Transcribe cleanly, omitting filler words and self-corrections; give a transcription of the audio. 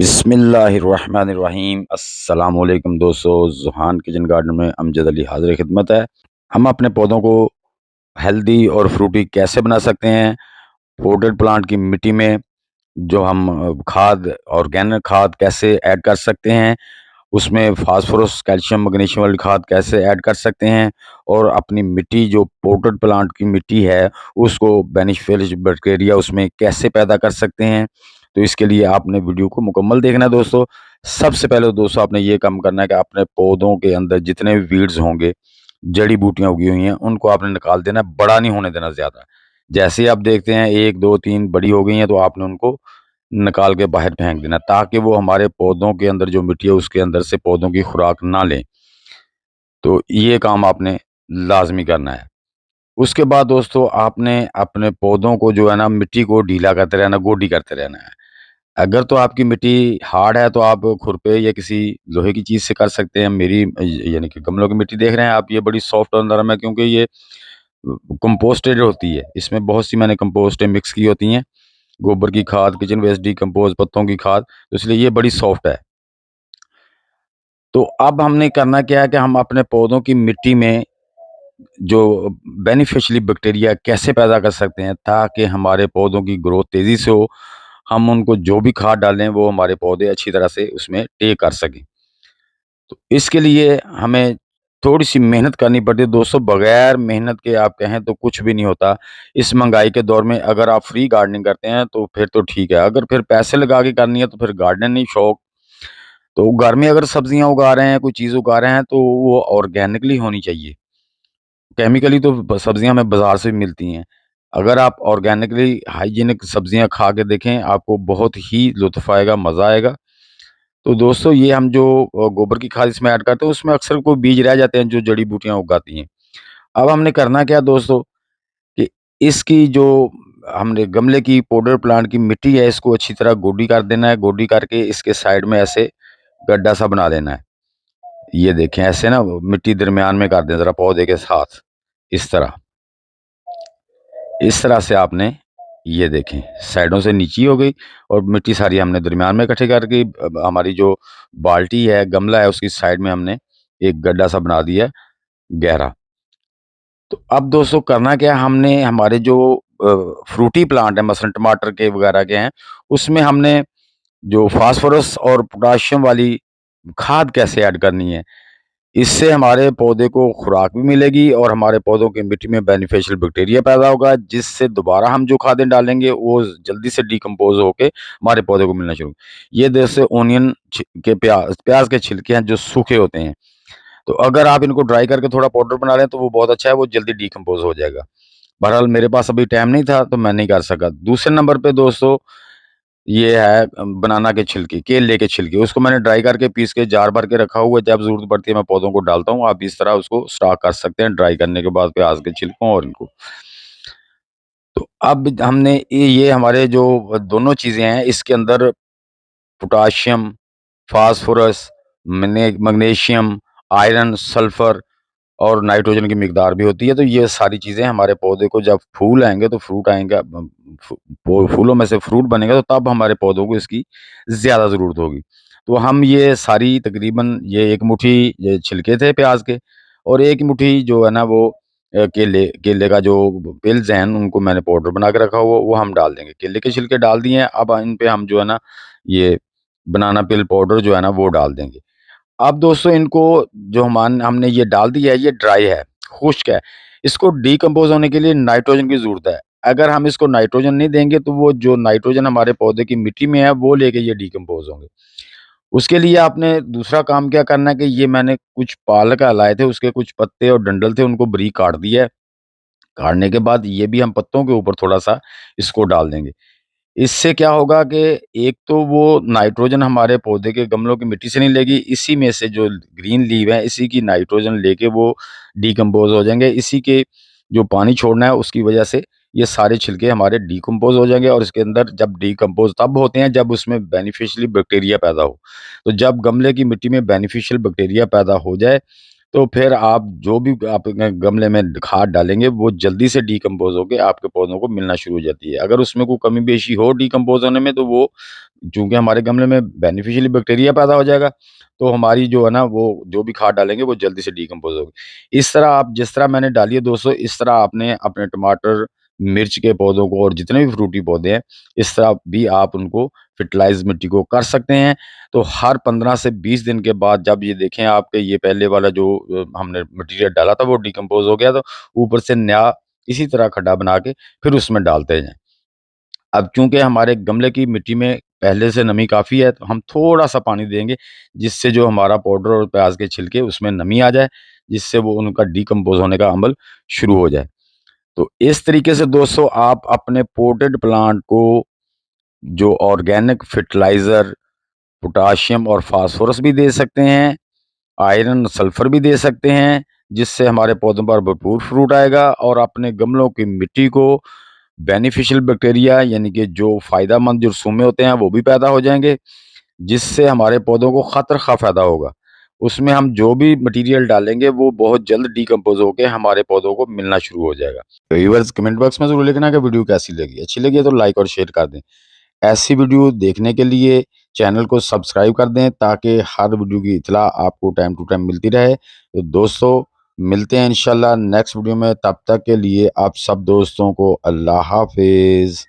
बिस्मिल्लाहिर्रहमानिर्रहीम। अस्सलाम वालेकुम दोस्तों, ज़ुहान किचन गार्डन में अमजद अली हाज़िर खिदमत है। हम अपने पौधों को हेल्दी और फ्रूटी कैसे बना सकते हैं? पोटेड प्लांट की मिट्टी में जो हम खाद ऑर्गेनिक खाद कैसे ऐड कर सकते हैं? उसमें फास्फोरस, कैल्शियम, मैग्नीशियम वाली खाद कैसे ऐड कर सकते हैं? और अपनी मिट्टी जो पोटेड प्लांट की मिट्टी है, उसको बेनिफिशियल बैक्टीरिया उसमें कैसे पैदा कर सकते हैं? तो इसके लिए आपने वीडियो को मुकम्मल देखना है दोस्तों। सबसे पहले तो दोस्तों आपने ये काम करना है कि अपने पौधों के अंदर जितने भी वीड्स होंगे, जड़ी-बूटियाँ उगी हुई हैं, उनको आपने निकाल देना है, बड़ा नहीं होने देना ज़्यादा। जैसे ही आप देखते हैं 1, 2, 3 बड़ी हो गई हैं, तो आपने उनको निकाल के बाहर फेंक देना, ताकि वो हमारे पौधों के अंदर जो मिट्टी है उसके अंदर से पौधों की खुराक ना लें। तो ये काम आपने लाज़मी करना है। उसके बाद दोस्तों आपने अपने पौधों को जो है ना मिट्टी को ढीला करते रहना, गोडी करते रहना है। अगर तो आपकी मिट्टी हार्ड है तो आप खुरपे या किसी लोहे की चीज़ से कर सकते हैं। मेरी यानी कि गमलों की मिट्टी देख रहे हैं आप, ये बड़ी सॉफ्ट और नरम है क्योंकि ये कंपोस्टेड होती है। इसमें बहुत सी मैंने कंपोस्टें मिक्स की होती हैं, गोबर की खाद, किचन वेस्ट डिकम्पोज़, पत्तों की खाद, तो इसलिए ये बड़ी सॉफ्ट है। तो अब हमने करना क्या है कि हम अपने पौधों की मिट्टी में जो बेनिफिशियली बैक्टीरिया कैसे पैदा कर सकते हैं ताकि हमारे पौधों की ग्रोथ तेज़ी से हो। हम उनको जो भी खाद डालें वो हमारे पौधे अच्छी तरह से उसमें टेक कर सकें। तो इसके लिए हमें थोड़ी-सी मेहनत करनी पड़ती है दोस्तों, बगैर मेहनत के आप कहें तो कुछ भी नहीं होता। इस महँगाई के दौर में अगर आप फ्री गार्डनिंग करते हैं तो फिर तो ठीक है, अगर फिर पैसे लगा के करनी है तो फिर गार्डन नहीं शौक। तो घर में अगर सब्जियाँ उगा रहे हैं, कोई चीज़ उगा रहे हैं तो वो ऑर्गेनिकली होनी चाहिए। केमिकली तो सब्जियाँ हमें बाज़ार से भी मिलती हैं। अगर आप ऑर्गेनिकली हाइजीनिक सब्जियाँ खा के देखें, आपको बहुत ही लुत्फ़ आएगा, मज़ा आएगा। तो दोस्तों ये हम जो गोबर की खाद इसमें ऐड करते हैं, उसमें अक्सर कोई बीज रह जाते हैं जो जड़ी-बूटियाँ उगाती हैं। अब हमने करना क्या दोस्तों कि इसकी जो हमने गमले की पाउडर प्लांट की मिट्टी है, इसको अच्छी तरह गोडी कर देना है। गोडी करके इसके साइड में ऐसे गड्ढा सा बना लेना है। ये देखें ऐसे ना मिट्टी दरमियान में कर दें ज़रा पौधे के साथ, इस तरह। इस तरह से आपने ये देखें साइडों से नीची हो गई और मिट्टी सारी हमने दरमियान में इकट्ठी करके हमारी जो बाल्टी है, गमला है, उसकी साइड में हमने एक गड्ढा सा बना दिया गहरा। तो अब दोस्तों करना क्या है, हमने हमारे जो फ्रूटी प्लांट है मसलन टमाटर के वगैरह के हैं, उसमें हमने जो फास्फोरस और पोटाशियम वाली खाद कैसे ऐड करनी है। इससे हमारे पौधे को खुराक भी मिलेगी और हमारे पौधों की मिट्टी में बेनिफिशियल बैक्टीरिया पैदा होगा, जिससे दोबारा हम जो खादें डालेंगे वो जल्दी से डिकम्पोज़ होके हमारे पौधे को मिलना शुरू। ये जैसे ओनियन के प्याज़ के छिलके हैं जो सूखे होते हैं, तो अगर आप इनको ड्राई करके थोड़ा पाउडर बना लें तो वो बहुत अच्छा है, वो जल्दी डिकम्पोज़ हो जाएगा। बहरहाल मेरे पास अभी टाइम नहीं था तो मैं नहीं कर सका। दूसरे नंबर पे दोस्तों ये है बनाना के छिलके, केले के छिलके, उसको मैंने ड्राई करके पीस के जार भर के रखा हुआ है, जब ज़रूरत पड़ती है मैं पौधों को डालता हूँ। आप इस तरह उसको स्टॉक कर सकते हैं ड्राई करने के बाद प्याज़ के छिलकों और इनको। तो अब हमने ये हमारे जो दोनों चीज़ें हैं इसके अंदर potassium, phosphorus, magnesium, iron, sulphur और नाइट्रोजन की मिकदार भी होती है। तो ये सारी चीज़ें हमारे पौधे को जब फूल आएँगे तो फ्रूट आएँगा फूलों में से फ्रूट बनेगा तो तब हमारे पौधों को इसकी ज़्यादा ज़रूरत होगी। तो हम ये सारी तकरीबन ये 1 मुट्ठी ये छिलके थे प्याज़ के और 1 मुट्ठी जो है ना वो केले केले का जो पिल्स हैं उनको मैंने पाउडर बना के रखा हुआ वो हम डाल देंगे। केले के छिलके डाल दिए हैं, अब इन पे हम जो है ना ये बनाना पिल पाउडर जो है ना वो डाल देंगे। अब दोस्तों इनको जो हमने ये डाल दिया है, ये ड्राई है, खुश्क है। इसको डिकम्पोज़ होने के लिए नाइट्रोजन की ज़रूरत है। अगर हम इसको नाइट्रोजन नहीं देंगे तो वो जो नाइट्रोजन हमारे पौधे की मिट्टी में है, वो लेके ये डिकम्पोज़ होंगे। उसके लिए आपने दूसरा काम क्या करना है कि ये मैंने कुछ पालक लाए थे, उसके कुछ पत्ते और डंठल थे, उनको बारीक काट दिया है। काटने के बाद ये भी हम पत्तों के ऊपर थोड़ा-सा इसको डाल देंगे। इससे क्या होगा कि एक तो वो नाइट्रोजन हमारे पौधे के गमलों की मिट्टी से नहीं लेगी, इसी में से जो ग्रीन लीव है, इसी की नाइट्रोजन लेके वो डिकम्पोज़ हो जाएँगे। इसी के जो पानी छोड़ना है उसकी वजह से ये सारे छिलके हमारे डिकम्पोज़ हो जाएँगे और इसके अंदर जब डिकम्पोज़ तब होते हैं जब उसमें बेनिफिशियली बैक्टीरिया पैदा हो। तो जब गमले की मिट्टी में बेनिफिशियल बैक्टीरिया पैदा हो जाए, तो फिर आप जो भी आप गमले में खाद डालेंगे वो जल्दी से डिकम्पोज होकर आपके पौधों को मिलना शुरू हो जाती है। अगर उसमें कोई कमी पेशी हो डिकम्पोज होने में, तो वो चूंकि हमारे गमले में बेनिफिशियली बैक्टीरिया पैदा हो जाएगा, तो हमारी जो है ना वो जो भी खाद डालेंगे वो जल्दी से डिकम्पोज होगी। इस तरह आप जिस तरह मैंने डाली है दोस्तों, इस तरह आपने अपने टमाटर, मिर्च के पौधों को और जितने भी फ्रूटी पौधे हैं, इस तरह भी आप उनको फर्टिलाइज मिट्टी को कर सकते हैं। तो हर 15 से 20 दिन के बाद जब ये देखें आपके ये पहले वाला जो हमने मटेरियल डाला था वो डिकम्पोज हो गया, तो ऊपर से नया इसी तरह खड्डा बना के फिर उसमें डालते जाएं। अब चूंकि हमारे गमले की मिट्टी में पहले से नमी काफ़ी है, तो हम थोड़ा सा पानी देंगे, जिससे जो हमारा पाउडर और प्याज के छिलके उसमें नमी आ जाए, जिससे वो उनका डिकम्पोज होने का अमल शुरू हो जाए। तो इस तरीके से दोस्तों आप अपने पोटेड प्लांट को जो ऑर्गेनिक फर्टिलाइज़र, पोटाशियम और फास्फोरस भी दे सकते हैं, आयरन, सल्फर भी दे सकते हैं, जिससे हमारे पौधों पर भरपूर फ्रूट आएगा और अपने गमलों की मिट्टी को बेनिफिशियल बैक्टीरिया यानी कि जो फ़ायदेमंद जो रसूमें होते हैं वो भी पैदा हो जाएंगे, जिससे हमारे पौधों को खतर खा फ़ायदा होगा। उसमें हम जो भी मटेरियल डालेंगे वो बहुत जल्द डिकम्पोज होके हमारे पौधों को मिलना शुरू हो जाएगा। तो व्यूअर्स, कमेंट बॉक्स में ज़रूर लिखना कि वीडियो कैसी लगी। अच्छी लगी है तो लाइक और शेयर कर दें। ऐसी वीडियो देखने के लिए चैनल को सब्सक्राइब कर दें, ताकि हर वीडियो की इत्तला आपको टाइम टू टाइम मिलती रहे। तो दोस्तों, मिलते हैं इंशाल्लाह नेक्स्ट वीडियो में। तब तक के लिए आप सब दोस्तों को अल्लाह हाफिज़।